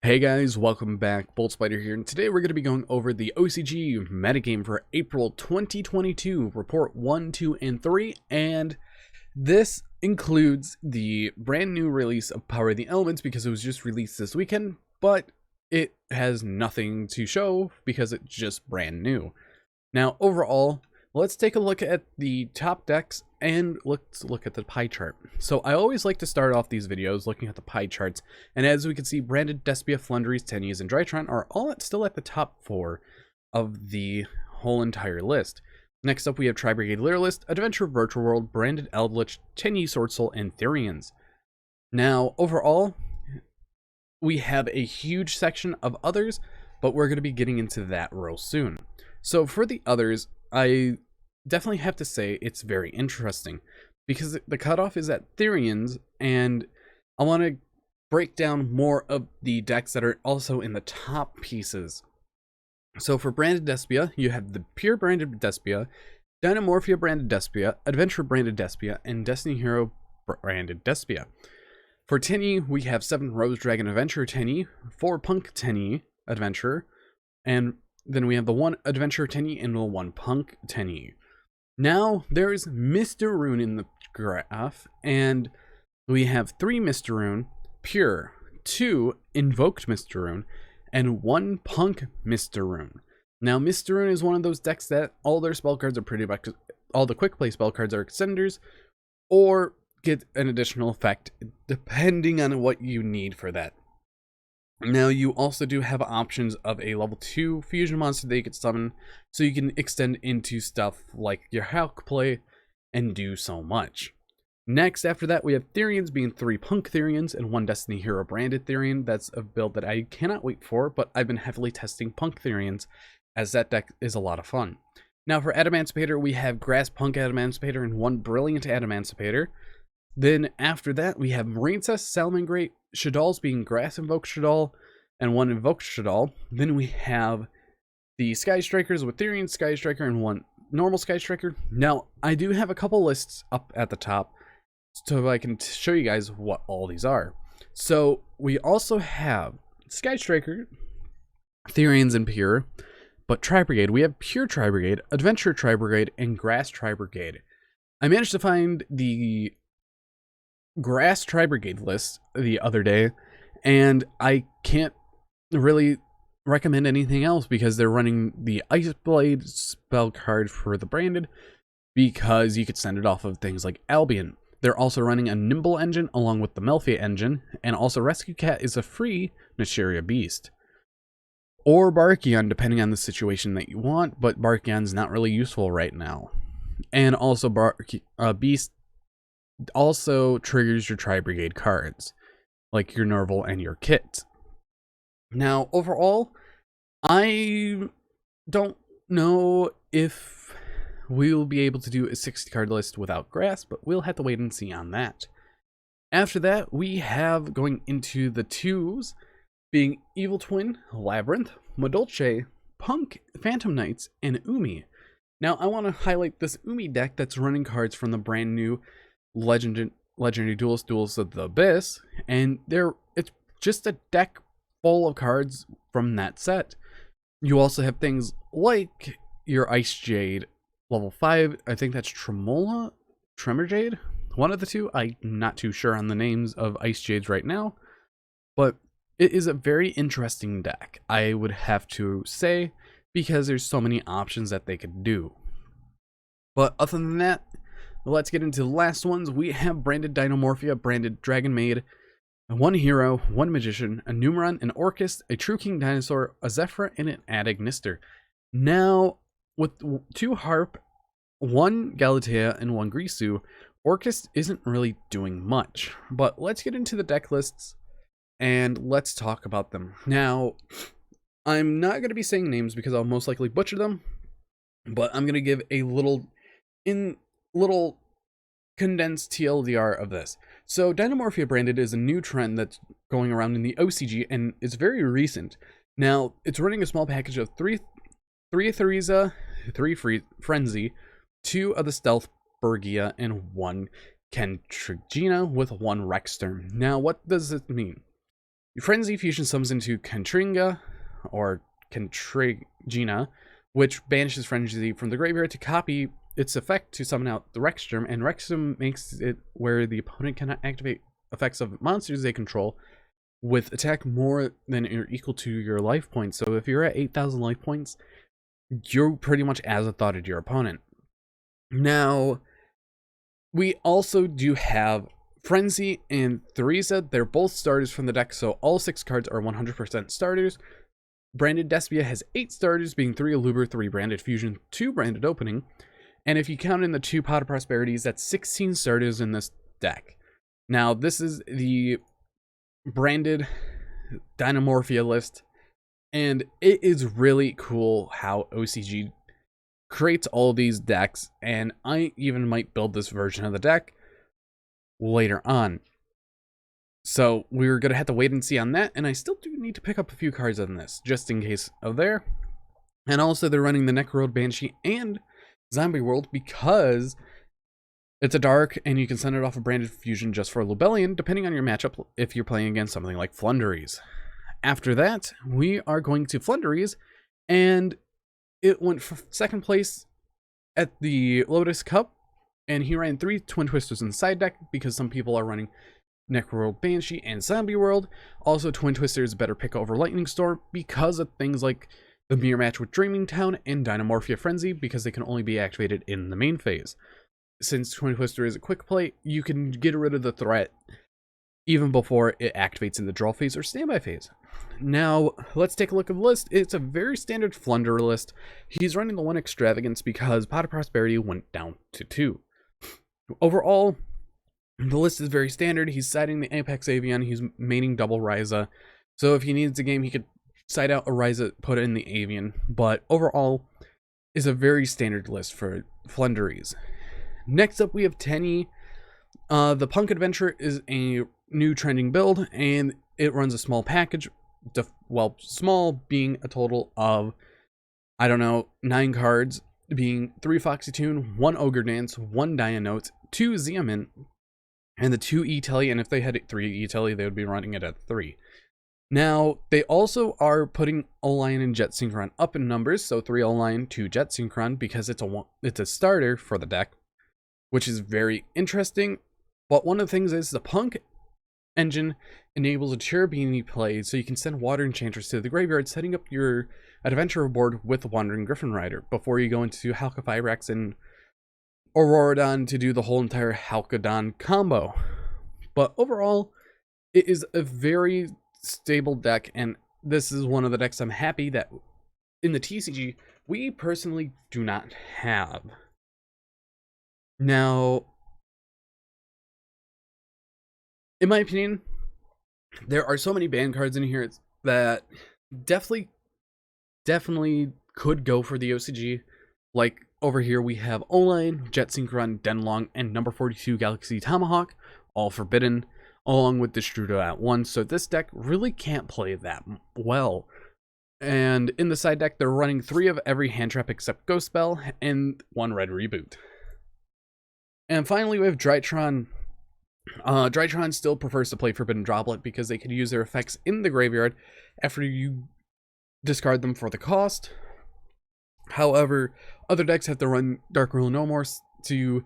Hey guys, welcome back. Bolt Spider here, and today we're going to be going over the OCG metagame for April 2022, Report 1, 2, and 3, and this includes the brand new release of Power of the Elements because it was just released this weekend, but it has nothing to show because it's just brand new. Now, overall, let's take a look at the top decks and let's look at the pie chart. So I always like to start off these videos looking at the pie charts, and as we can see, Branded, Despia, Flunderies, Tennies, and Drytron are all still at the top 4 of the whole entire list. Next up, we have Tri-Brigade Lyralist, Adventure Virtual World, Branded Eldritch, Tenyi Swordsoul, and Therians. Now, overall, we have a huge section of others, but we're going to be getting into that real soon. So for the others, I definitely have to say it's very interesting because the cutoff is at Therians, and I want to break down more of the decks that are also in the top pieces. So for Branded Despia, you have the Pure Branded Despia, Dynamorphia Branded Despia, Adventure Branded Despia, and Destiny Hero Branded Despia. For Tenyi, we have 7 Rose Dragon Adventure Tenyi, 4 Punk Tenyi Adventure, and then we have the 1 Adventure Tenyi and the 1 Punk Tenyi. Now, there's Mr. Rune in the graph, and we have 3 Mr. Rune, Pure, 2 Invoked Mr. Rune, and 1 Punk Mr. Rune. Now, Mr. Rune is one of those decks that all their spell cards are pretty much, all the quick play spell cards are extenders, or get an additional effect, depending on what you need for that. Now, you also do have options of a level 2 fusion monster that you can summon, so you can extend into stuff like your Hulk play and do so much. Next, after that, we have Therians being 3 Punk Therians and 1 Destiny Hero Branded Therian. That's a build that I cannot wait for, but I've been heavily testing Punk Therians, as that deck is a lot of fun. Now, for Adamancipator, we have Grass Punk Adamancipator and 1 Brilliant Adamancipator. Then after that, we have Marincess, Salamangreat, Shaddoll's being Grass Invoked Shaddoll, and 1 Invoked Shaddoll. Then we have the Sky Strikers with Therian Sky Striker and 1 normal Sky Striker. Now, I do have a couple lists up at the top, so I can show you guys what all these are. So we also have Sky Striker, Therians, and Pure, but Tri-Brigade. We have Pure Tri-Brigade, Adventure Tri-Brigade, and Grass Tri-Brigade. I managed to find the Grass Tri-Brigade list the other day, and I can't really recommend anything else because they're running the Ice Blade spell card for the Branded because you could send it off of things like Albion. They're also running a Nimble engine along with the Melfia engine, and also Rescue Cat is a free Nasheria Beast. Or Barkion, depending on the situation that you want, but Barkion's not really useful right now. And also Beast also triggers your Tri-Brigade cards, like your Nerval and your Kit. Now, overall, I don't know if we'll be able to do a 60 card list without Grass, but we'll have to wait and see on that. After that, we have going into the 2s, being Evil Twin, Labyrinth, Madolche, Punk, Phantom Knights, and Umi. Now, I want to highlight this Umi deck that's running cards from the brand new Legendary Duelist Duels of the Abyss, and it's just a deck full of cards from that set. You also have things like your Ice Jade level 5, I think that's Tremor Jade, one of the two. I'm not too sure on the names of Ice Jades right now, but it is a very interesting deck, I would have to say, because there's so many options that they could do. But other than that, let's get into the last ones. We have Branded Dynamorphia, Branded Dragon Maid, 1 Hero, 1 Magician, a Numeron, an Orcust, a True King Dinosaur, a Zephyr, and an Adagnister. Now, with 2 Harp, 1 Galatea, and 1 Grisu, Orcust isn't really doing much. But let's get into the deck lists, and let's talk about them. Now, I'm not going to be saying names because I'll most likely butcher them, but I'm going to give a little condensed TLDR of this. So Dynamorphia Branded is a new trend that's going around in the OCG, and it's very recent. Now, it's running a small package of 3 Theresa, 3 Frenzy, 2 of the Stealth Bergia, and 1 Kentrigina with 1 Rexsturm. Now, what does this mean? Frenzy fusion summons into Contringa, or Contrigina, which banishes Frenzy from the graveyard to copy its effect to summon out the Rexstorm, and Rexstorm makes it where the opponent cannot activate effects of monsters they control with attack more than or equal to your life points. So if you're at 8,000 life points, you're pretty much as a thought of your opponent. Now, we also do have Frenzy and Theresa. They're both starters from the deck, so all 6 cards are 100% starters. Branded Despia has 8 starters, being 3 Aluber, 3 Branded Fusion, 2 Branded Opening. And if you count in the 2 Pot of Prosperities, that's 16 starters in this deck. Now, this is the branded Dynamorphia list, and it is really cool how OCG creates all these decks, and I even might build this version of the deck later on. So we're going to have to wait and see on that, and I still do need to pick up a few cards on this, just in case of there. And also they're running the Necroworld Banshee and Zombie World because it's a dark, and you can send it off a Branded Fusion just for Lubellion, depending on your matchup if you're playing against something like Flunderies. After that, we are going to Flunderies, and it went for second place at the Lotus Cup, and he ran 3 Twin Twisters in the side deck because some people are running Necroworld Banshee and Zombie World. Also, Twin Twister is a better pick over Lightning Storm because of things like the mirror match with Dreaming Town and Dynamorphia Frenzy, because they can only be activated in the main phase. Since Twin Twister is a quick play, you can get rid of the threat even before it activates in the draw phase or standby phase. Now, let's take a look at the list. It's a very standard Flunder list. He's running the 1 Extravagance because Pot of Prosperity went down to 2. Overall, the list is very standard. He's siding the Apex Avian. He's maining double Ryza. So if he needs a game, he could side out a Ryza, put it in the Avian. But overall, is a very standard list for Flunderies. Next up, we have Tenny. The Punk Adventure is a new trending build, and it runs a small package. Well, small being a total of, 9 cards, being 3 Foxy Tune, 1 Ogre Dance, 1 Dianote, 2 Xiamen, and the 2 E-Telly, and if they had 3 E-Telly, they would be running it at 3. Now, they also are putting O-Line and Jet Synchron up in numbers, so 3 O-Line, 2 Jet Synchron, because it's a starter for the deck, which is very interesting. But one of the things is the Punk engine enables a Cherubini play, so you can send Water Enchanters to the graveyard, setting up your adventure board with the Wandering Griffin Rider before you go into Halka-Fyrax and Auroradon to do the whole entire Halcodon combo. But overall, it is a very stable deck, and this is one of the decks I'm happy that in the TCG we personally do not have. Now, in my opinion, there are so many ban cards in here that definitely could go for the OCG. Like over here we have O-Line, Jet Synchron, Denlong, and number 42 Galaxy Tomahawk, all forbidden, along with Destrudo at 1. So this deck really can't play that well. And in the side deck, they're running 3 of every hand trap except Ghost Spell and 1 red reboot. And finally, we have Drytron. Drytron still prefers to play Forbidden Droplet because they can use their effects in the graveyard after you discard them for the cost. However, other decks have to run Dark Rule No More to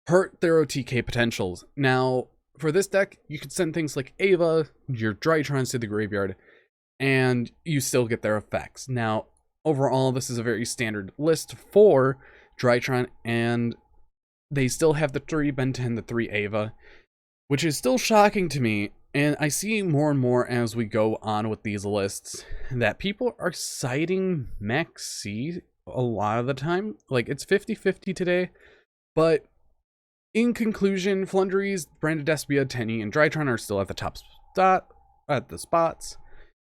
hurt their OTK potentials. Now, for this deck, you could send things like Ava, your Drytrons to the graveyard, and you still get their effects. Now, overall, this is a very standard list for Drytron, and they still have the 3 Ben 10, the 3 Ava, which is still shocking to me. And I see more and more as we go on with these lists that people are citing Max C a lot of the time. Like, it's 50-50 today. But in conclusion, Flunderies, Branded Despia, Tenny, and Drytron are still at the top spot at the spots.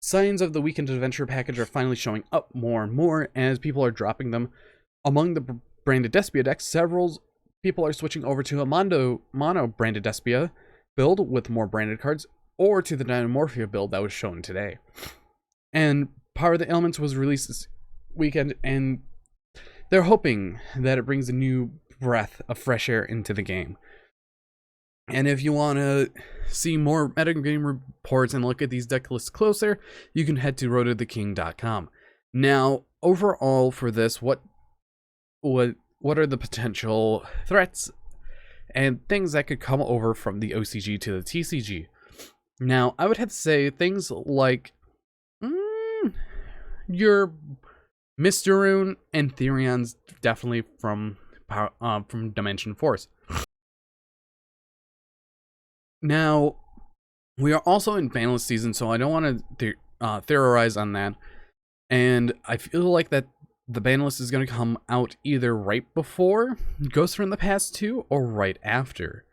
Signs of the Weekend Adventure package are finally showing up more and more as people are dropping them. Among the Branded Despia decks, several people are switching over to a mono Branded Despia build with more branded cards, or to the Dynamorphia build that was shown today. And Power of the Elements was released this weekend, and they're hoping that it brings a new breath of fresh air into the game. And if you want to see more metagame reports and look at these deck lists closer, you can head to roadtotheking.com. Now, overall for this, what are the potential threats and things that could come over from the OCG to the TCG? Now, I would have to say things like your Mr. Rune and Therion's definitely from Dimension Force. Now, we are also in banlist season, so I don't want to theorize on that. And I feel like that the banlist is going to come out either right before Ghosts from the Past 2 or right after.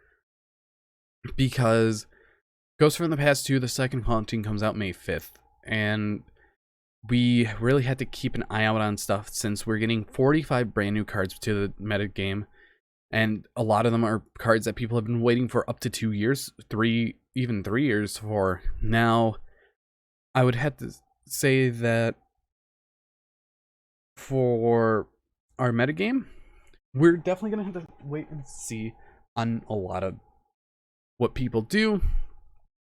Because Ghosts from the Past 2, the second haunting, comes out May 5th. And we really had to keep an eye out on stuff since we're getting 45 brand new cards to the meta game. And a lot of them are cards that people have been waiting for up to 2 years, even 3 years for. Now, I would have to say that for our metagame, we're definitely going to have to wait and see on a lot of what people do.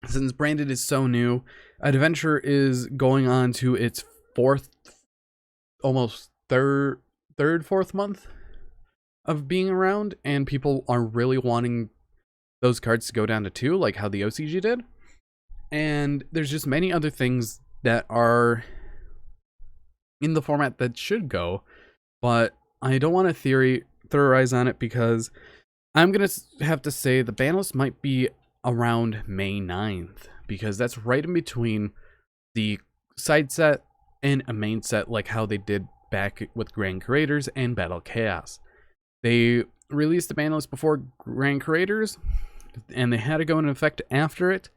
Since Branded is so new, Adventure is going on to its almost fourth month of being around, and people are really wanting those cards to go down to 2, like how the OCG did. And there's just many other things that are in the format that should go, but I don't want to theorize on it because I'm going to have to say the ban list might be around May 9th, because that's right in between the side set and a main set, like how they did back with Grand Creators and Battle Chaos. They released the ban list before Grand Creators, and they had to go into effect after it,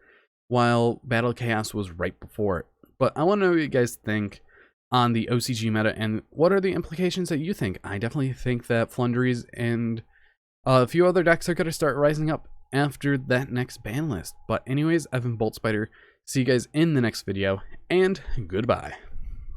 while Battle Chaos was right before it. But I want to know what you guys think on the OCG meta, and what are the implications that you think? I definitely think that Flunderies and a few other decks are going to start rising up after that next ban list. But anyways, I've been Bolt Spider. See you guys in the next video, and goodbye.